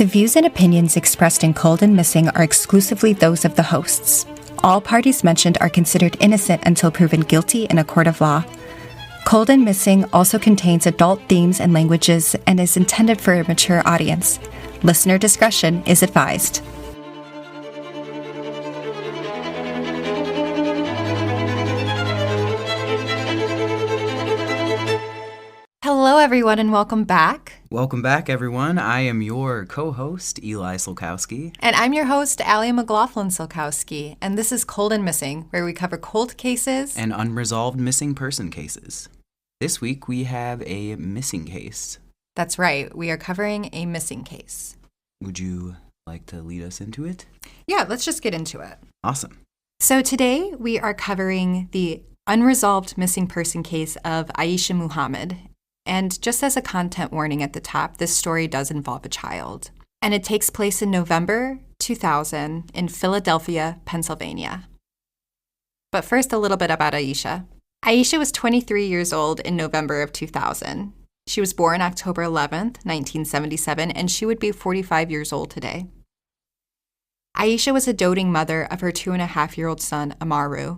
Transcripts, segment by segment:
The views and opinions expressed in Cold and Missing are exclusively those of the hosts. All parties mentioned are considered innocent until proven guilty in a court of law. Cold and Missing also contains adult themes and languages and is intended for a mature audience. Listener discretion is advised. Hello, everyone, and welcome back. Welcome back, everyone. I am your co-host, Eli Solkowski. And I'm your host, Allie McLaughlin Solkowski. And this is Cold and Missing, where we cover cold cases and unresolved missing person cases. This week, we have a missing case. That's right. We are covering a missing case. Would you like to lead us into it? Yeah, let's just get into it. Awesome. So today, we are covering the unresolved missing person case of Aesha Muhammad. And just as a content warning at the top, this story does involve a child. And it takes place in November 2000 in Philadelphia, Pennsylvania. But first, a little bit about Aesha. Aesha was 23 years old in November of 2000. She was born October 11th, 1977, and she would be 45 years old today. Aesha was a doting mother of her 2.5-year-old son, Amaru.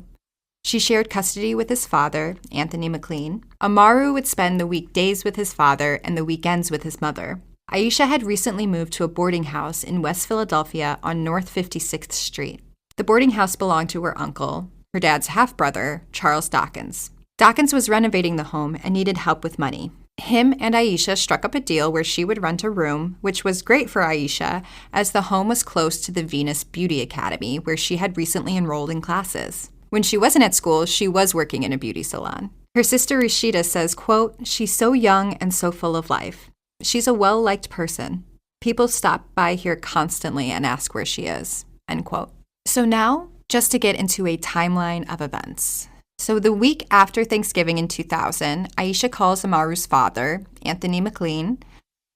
She shared custody with his father, Anthony McLean. Amaru would spend the weekdays with his father and the weekends with his mother. Aesha had recently moved to a boarding house in West Philadelphia on North 56th Street. The boarding house belonged to her uncle, her dad's half-brother, Charles Dawkins. Dawkins was renovating the home and needed help with money. Him and Aesha struck up a deal where she would rent a room, which was great for Aesha, as the home was close to the Venus Beauty Academy, where she had recently enrolled in classes. When she wasn't at school, she was working in a beauty salon. Her sister Rashida says, quote, "She's so young and so full of life. She's a well-liked person. People stop by here constantly and ask where she is," end quote. So now, just to get into a timeline of events. So the week after Thanksgiving in 2000, Aesha calls Amaru's father, Anthony McLean,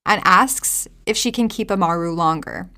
and asks if she can keep Amaru longer.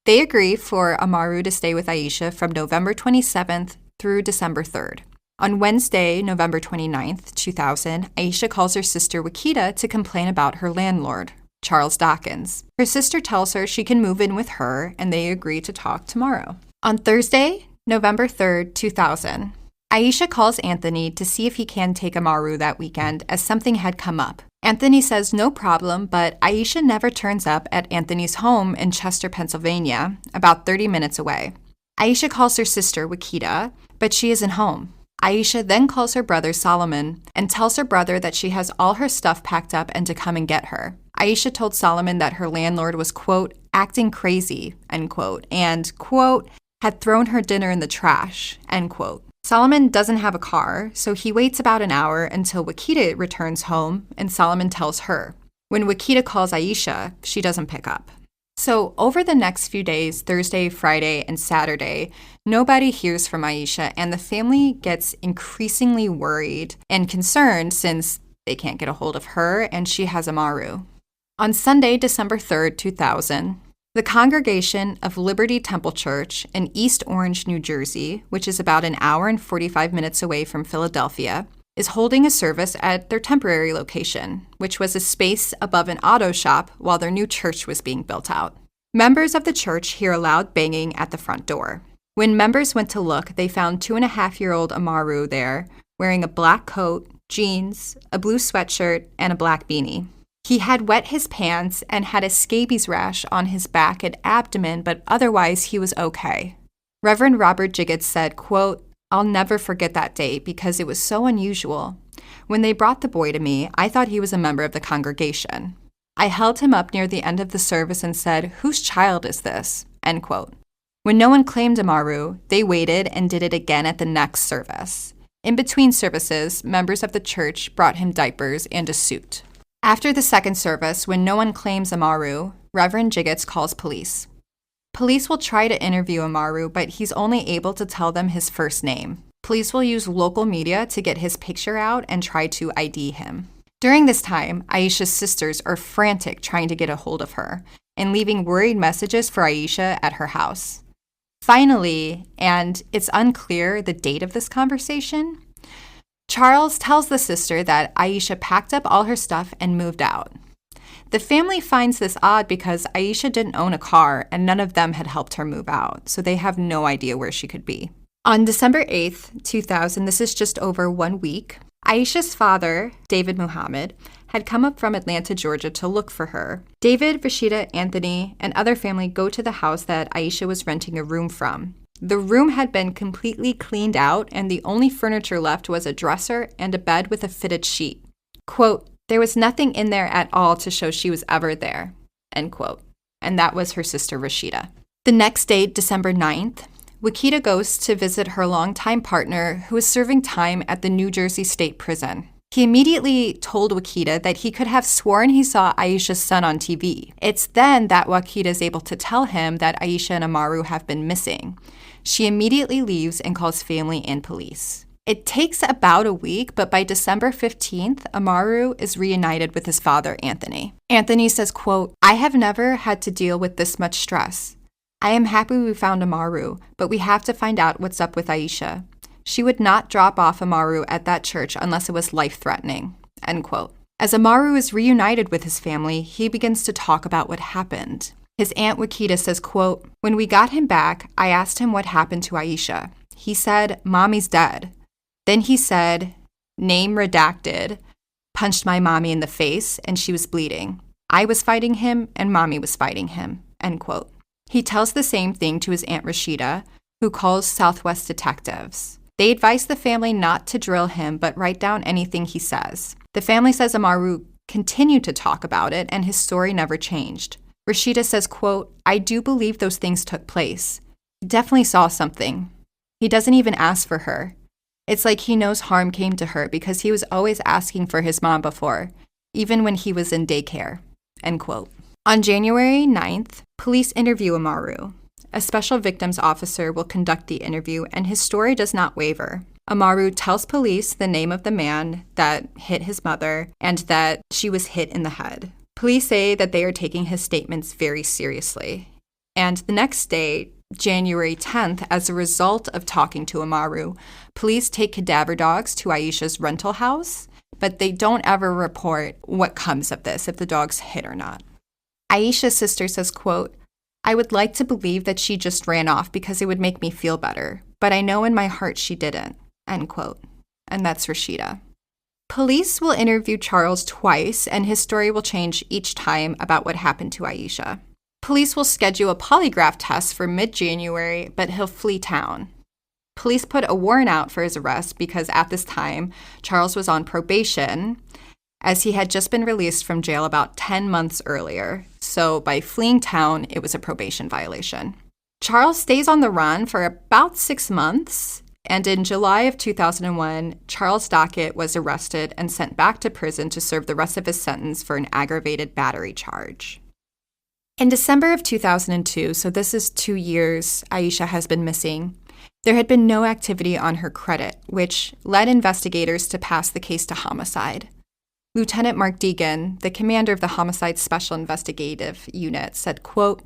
They agree for Amaru to stay with Aesha from November 27th through December 3rd. On Wednesday, November 29th, 2000, Aesha calls her sister Wakita to complain about her landlord, Charles Dawkins. Her sister tells her she can move in with her, and they agree to talk tomorrow. On Thursday, November 3rd, 2000, Aesha calls Anthony to see if he can take Amaru that weekend, as something had come up. Anthony says no problem, but Aesha never turns up at Anthony's home in Chester, Pennsylvania, about 30 minutes away. Aesha calls her sister Wakita, but she isn't home. Aesha then calls her brother Solomon and tells her brother that she has all her stuff packed up and to come and get her. Aesha told Solomon that her landlord was, quote, acting crazy, end quote, and, quote, had thrown her dinner in the trash, end quote. Solomon doesn't have a car, so he waits about an hour until Wakita returns home, and Solomon tells her. When Wakita calls Aesha, she doesn't pick up. So over the next few days, Thursday, Friday, and Saturday, nobody hears from Aesha, and the family gets increasingly worried and concerned since they can't get a hold of her and she has Amaru. On Sunday, December 3rd, 2000, the congregation of Liberty Temple Church in East Orange, New Jersey, which is about an hour and 45 minutes away from Philadelphia, is holding a service at their temporary location, which was a space above an auto shop while their new church was being built out. Members of the church hear a loud banging at the front door. When members went to look, they found 2.5-year-old Amaru there, wearing a black coat, jeans, a blue sweatshirt, and a black beanie. He had wet his pants and had a scabies rash on his back and abdomen, but otherwise he was okay. Reverend Robert Jiggets said, quote, "I'll never forget that day because it was so unusual. When they brought the boy to me, I thought he was a member of the congregation. I held him up near the end of the service and said, 'Whose child is this?' End quote. When no one claimed Amaru, they waited and did it again at the next service. In between services, members of the church brought him diapers and a suit. After the second service, when no one claims Amaru, Reverend Jiggets calls police. Police will try to interview Amaru, but he's only able to tell them his first name. Police will use local media to get his picture out and try to ID him. During this time, Aesha's sisters are frantic trying to get a hold of her and leaving worried messages for Aesha at her house. Finally, and it's unclear the date of this conversation, Charles tells the sister that Aesha packed up all her stuff and moved out. The family finds this odd because Aesha didn't own a car and none of them had helped her move out, so they have no idea where she could be. On December 8th, 2000, this is just over 1 week, Aisha's father, David Muhammad, had come up from Atlanta, Georgia to look for her. David, Rashida, Anthony, and other family go to the house that Aisha was renting a room from. The room had been completely cleaned out, and the only furniture left was a dresser and a bed with a fitted sheet. Quote, "There was nothing in there at all to show she was ever there," end quote. And that was her sister Rashida. The next day, December 9th, Wakita goes to visit her longtime partner who is serving time at the New Jersey State Prison. He immediately told Wakita that he could have sworn he saw Aisha's son on TV. It's then that Wakita is able to tell him that Aisha and Amaru have been missing. She immediately leaves and calls family and police. It takes about a week, but by December 15th, Amaru is reunited with his father, Anthony. Anthony says, quote, "I have never had to deal with this much stress. I am happy we found Amaru, but we have to find out what's up with Aisha. She would not drop off Amaru at that church unless it was life-threatening," end quote. As Amaru is reunited with his family, he begins to talk about what happened. His aunt Wakita says, quote, "When we got him back, I asked him what happened to Aisha. He said, 'Mommy's dead.' Then he said, name redacted, punched my mommy in the face, and she was bleeding. I was fighting him, and mommy was fighting him," end quote. He tells the same thing to his Aunt Rashida, who calls Southwest detectives. They advise the family not to drill him, but write down anything he says. The family says Amaru continued to talk about it, and his story never changed. Rashida says, quote, "I do believe those things took place. He definitely saw something. He doesn't even ask for her. It's like he knows harm came to her because he was always asking for his mom before, even when he was in daycare," end quote. On January 9th, police interview Amaru. A special victims officer will conduct the interview, and his story does not waver. Amaru tells police the name of the man that hit his mother and that she was hit in the head. Police say that they are taking his statements very seriously. And the next day, January 10th, as a result of talking to Amaru, police take cadaver dogs to Aisha's rental house, but they don't ever report what comes of this, if the dogs hit or not. Aisha's sister says, quote, "I would like to believe that she just ran off because it would make me feel better, but I know in my heart she didn't," end quote. And that's Rashida. Police will interview Charles twice, and his story will change each time about what happened to Aisha. Police will schedule a polygraph test for mid-January, but he'll flee town. Police put a warrant out for his arrest because at this time, Charles was on probation, as he had just been released from jail about 10 months earlier. So by fleeing town, it was a probation violation. Charles stays on the run for about 6 months, and in July of 2001, Charles Dockett was arrested and sent back to prison to serve the rest of his sentence for an aggravated battery charge. In December of 2002, so this is 2 years Aisha has been missing, there had been no activity on her credit, which led investigators to pass the case to homicide. Lieutenant Mark Deegan, the commander of the Homicide Special Investigative Unit, said, quote,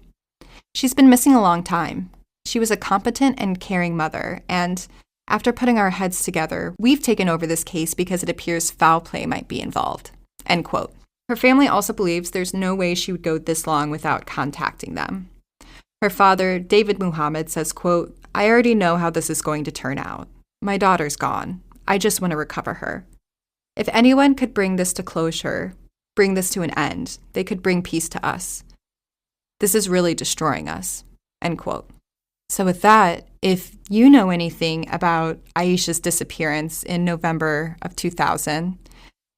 "She's been missing a long time. She was a competent and caring mother, and after putting our heads together, we've taken over this case because it appears foul play might be involved," end quote. Her family also believes there's no way she would go this long without contacting them. Her father, David Muhammad, says, quote, "I already know how this is going to turn out. My daughter's gone. I just want to recover her. If anyone could bring this to closure, bring this to an end, they could bring peace to us. This is really destroying us," end quote. So with that, if you know anything about Aisha's disappearance in November of 2000,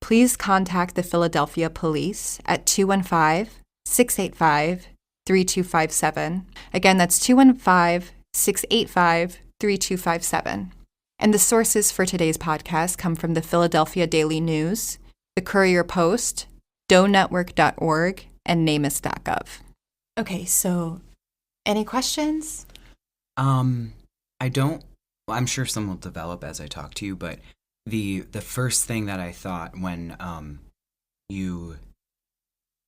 please contact the Philadelphia police at 215-685-3257. Again, that's 215-685-3257. And the sources for today's podcast come from the Philadelphia Daily News, the Courier Post, doenetwork.org, and namus.gov. Okay, so any questions? I don't, well, I'm sure some will develop as I talk to you, but the first thing that I thought when you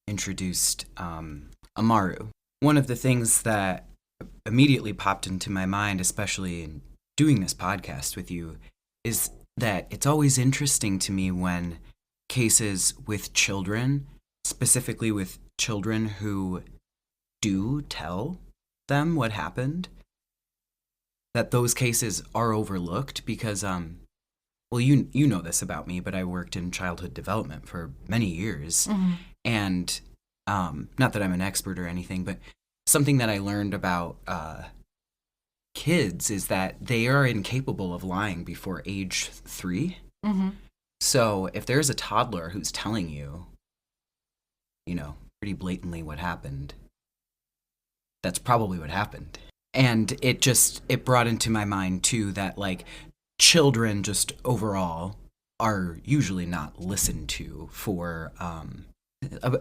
introduced Amaru, one of the things that immediately popped into my mind, especially in doing this podcast with you, is that it's always interesting to me when cases with children specifically with children who do tell them what happened, that those cases are overlooked because, well, you know this about me, but I worked in childhood development for many years. And not that I'm an expert or anything, but something that I learned about kids is that they are incapable of lying before age 3. So if there's a toddler who's telling you, pretty blatantly what happened, that's probably what happened. And it brought into my mind too that like children just overall are usually not listened to for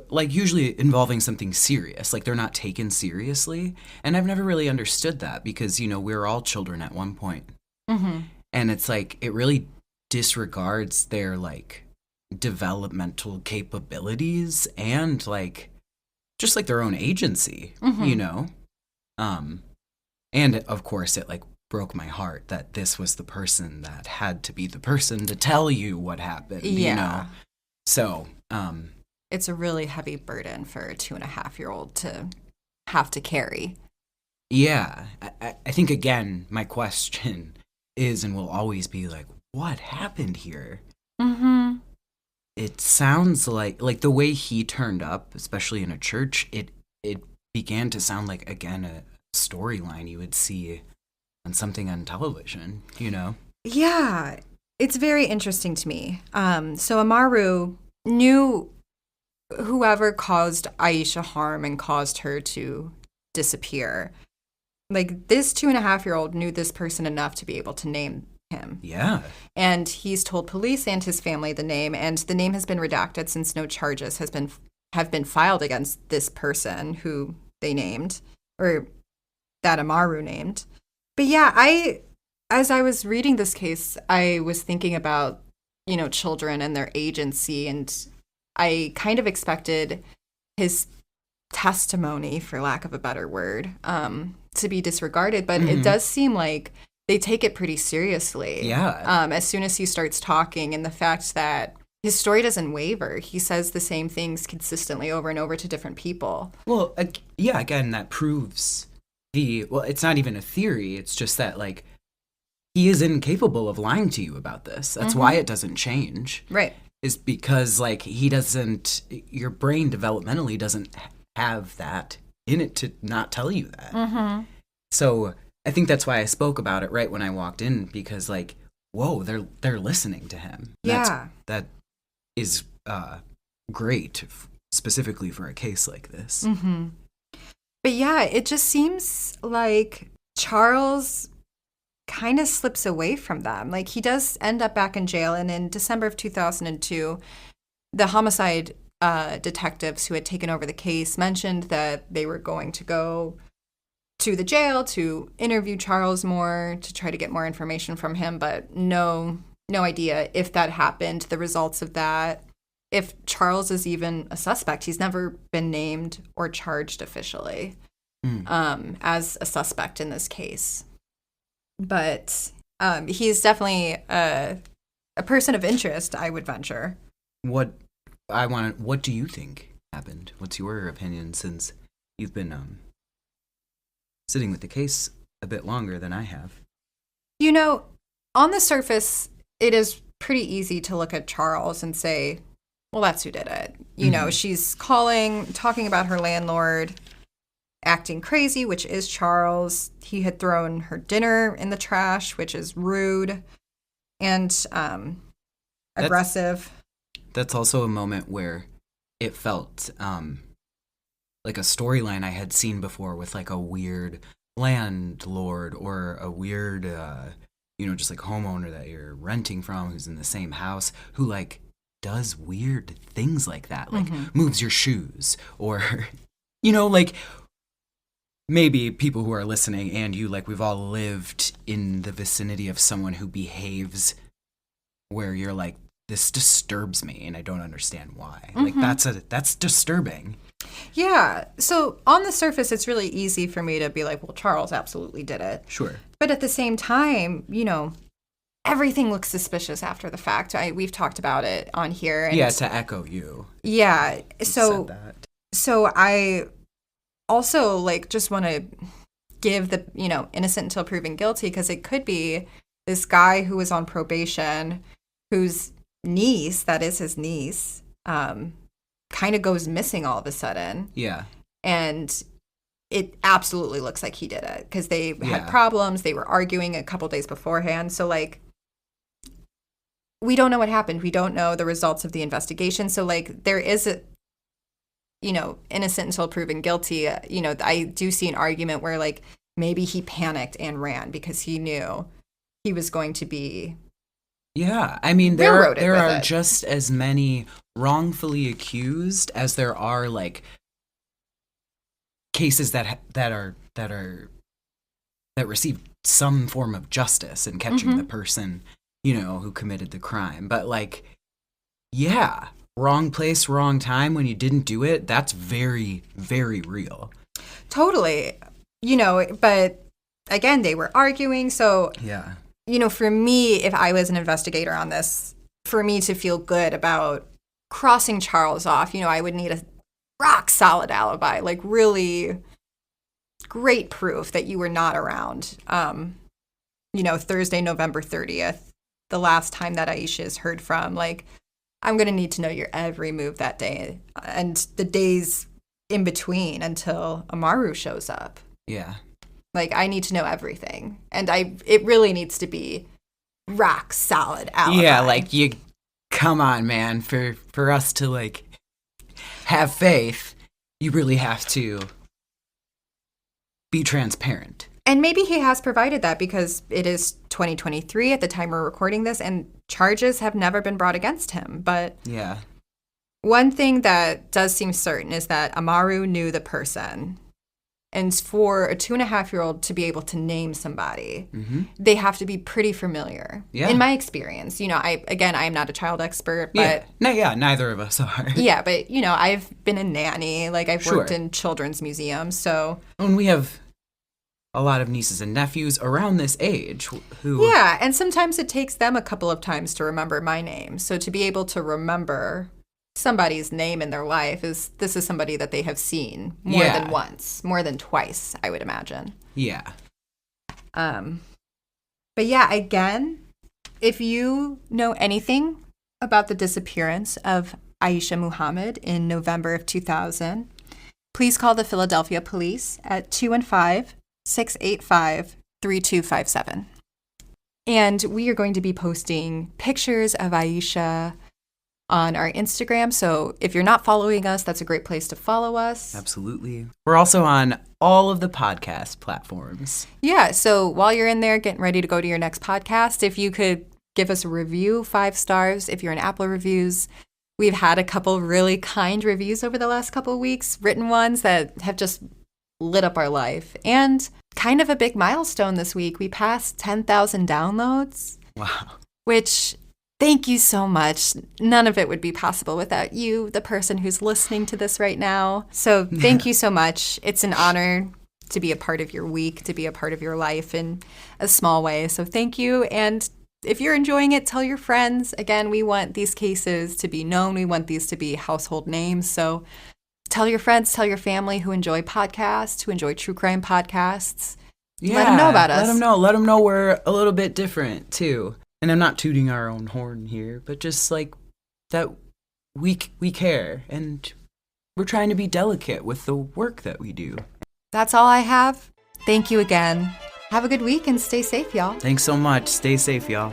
like usually involving something serious. Like they're not taken seriously. And I've never really understood that because, we're all children at one point. And it's like it really disregards their like developmental capabilities and like just like their own agency, and of course it like broke my heart that this was the person that had to be the person to tell you what happened. So it's a really heavy burden for a 2.5-year-old to have to carry. Yeah, I think again my question is and will always be like, what happened here? It sounds like the way he turned up, especially in a church, it began to sound like, again, a storyline you would see on something on television, Yeah, it's very interesting to me. So Amaru knew whoever caused Aesha harm and caused her to disappear. Like, this 2.5-year-old knew this person enough to be able to name him. Yeah. And he's told police and his family the name, and the name has been redacted since no charges have been filed against this person who they named, or that Amaru named. But yeah, as I was reading this case, I was thinking about, children and their agency, and I kind of expected his testimony, for lack of a better word, to be disregarded, but it does seem like they take it pretty seriously. Yeah. As soon as he starts talking, and the fact that his story doesn't waver. He says the same things consistently over and over to different people. Well, yeah, again, that proves it's not even a theory. It's just that, like, he is incapable of lying to you about this. That's why it doesn't change. Right. Is because, like, your brain developmentally doesn't have that in it to not tell you that. So I think that's why I spoke about it right when I walked in, because, like, whoa, they're listening to him. Yeah. That is great, specifically for a case like this. But yeah, it just seems like Charles kind of slips away from them. Like, he does end up back in jail, and in December of 2002, the homicide detectives who had taken over the case mentioned that they were going to go to the jail to interview Charles more, to try to get more information from him, but no idea if that happened, the results of that, if Charles is even a suspect. He's never been named or charged officially as a suspect in this case. But he's definitely a person of interest, I would venture. What do you think happened? What's your opinion, since you've been sitting with the case a bit longer than I have? On the surface, it is pretty easy to look at Charles and say, well, that's who did it. She's talking about her landlord, acting crazy, which is Charles. He had thrown her dinner in the trash, which is rude and aggressive. That's also a moment where it felt like a storyline I had seen before, with like a weird landlord or a weird, just like homeowner that you're renting from, who's in the same house, who like does weird things like that, like moves your shoes, or, like, maybe people who are listening and you, like, we've all lived in the vicinity of someone who behaves where you're like, this disturbs me and I don't understand why. Like, that's disturbing. Yeah. So on the surface, it's really easy for me to be like, well, Charles absolutely did it. Sure. But at the same time, everything looks suspicious after the fact. We've talked about it on here. And yeah, to echo you. Yeah. You said that. So I also like just want to give the, innocent until proven guilty, because it could be this guy who was on probation, whose niece, that is his niece, kind of goes missing all of a sudden. Yeah. And it absolutely looks like he did it, because they had problems. They were arguing a couple days beforehand. So, like, we don't know what happened. We don't know the results of the investigation. So, like, there is a, innocent until proven guilty. I do see an argument where, like, maybe he panicked and ran because he knew he was going to be. Yeah, I mean, there are just as many wrongfully accused as there are, like, cases that receive some form of justice in catching the person, who committed the crime. But, like, yeah, wrong place, wrong time when you didn't do it, that's very, very real. Totally. But again, they were arguing. So, yeah. For me, if I was an investigator on this, for me to feel good about crossing Charles off, I would need a rock solid alibi, like really great proof that you were not around. Thursday, November 30th, the last time that Aesha is heard from, like, I'm going to need to know your every move that day and the days in between until Amaru shows up. Yeah. Like, I need to know everything. And it really needs to be rock solid alibi. Yeah, like, come on, man. For us to, like, have faith, you really have to be transparent. And maybe he has provided that, because it is 2023 at the time we're recording this, and charges have never been brought against him. But yeah, one thing that does seem certain is that Amaru knew the person. And for a 2.5-year-old to be able to name somebody, they have to be pretty familiar. Yeah. In my experience, I am not a child expert, but neither of us are. Yeah, but I've been a nanny, like I've worked in children's museums, so. And we have a lot of nieces and nephews around this age who. Yeah, and sometimes it takes them a couple of times to remember my name. So to be able to remember somebody's name in their life this is somebody that they have seen more than once, more than twice, I would imagine. Yeah. But yeah, again, if you know anything about the disappearance of Aesha Muhammad in November of 2000, please call the Philadelphia police at 215-685-3257. And we are going to be posting pictures of Aesha on our Instagram. So if you're not following us, that's a great place to follow us. Absolutely. We're also on all of the podcast platforms. Yeah. So while you're in there getting ready to go to your next podcast, if you could give us a review, 5 stars, if you're in Apple reviews. We've had a couple really kind reviews over the last couple of weeks, written ones that have just lit up our life. And kind of a big milestone this week. We passed 10,000 downloads. Wow. Which, thank you so much. None of it would be possible without you, the person who's listening to this right now. So thank you so much. It's an honor to be a part of your week, to be a part of your life in a small way. So thank you. And if you're enjoying it, tell your friends. Again, we want these cases to be known. We want these to be household names. So tell your friends, tell your family who enjoy podcasts, who enjoy true crime podcasts. Yeah, let them know about us. Let them know we're a little bit different too. And I'm not tooting our own horn here, but just like that we care and we're trying to be delicate with the work that we do. That's all I have. Thank you again. Have a good week and stay safe, y'all. Thanks so much. Stay safe, y'all.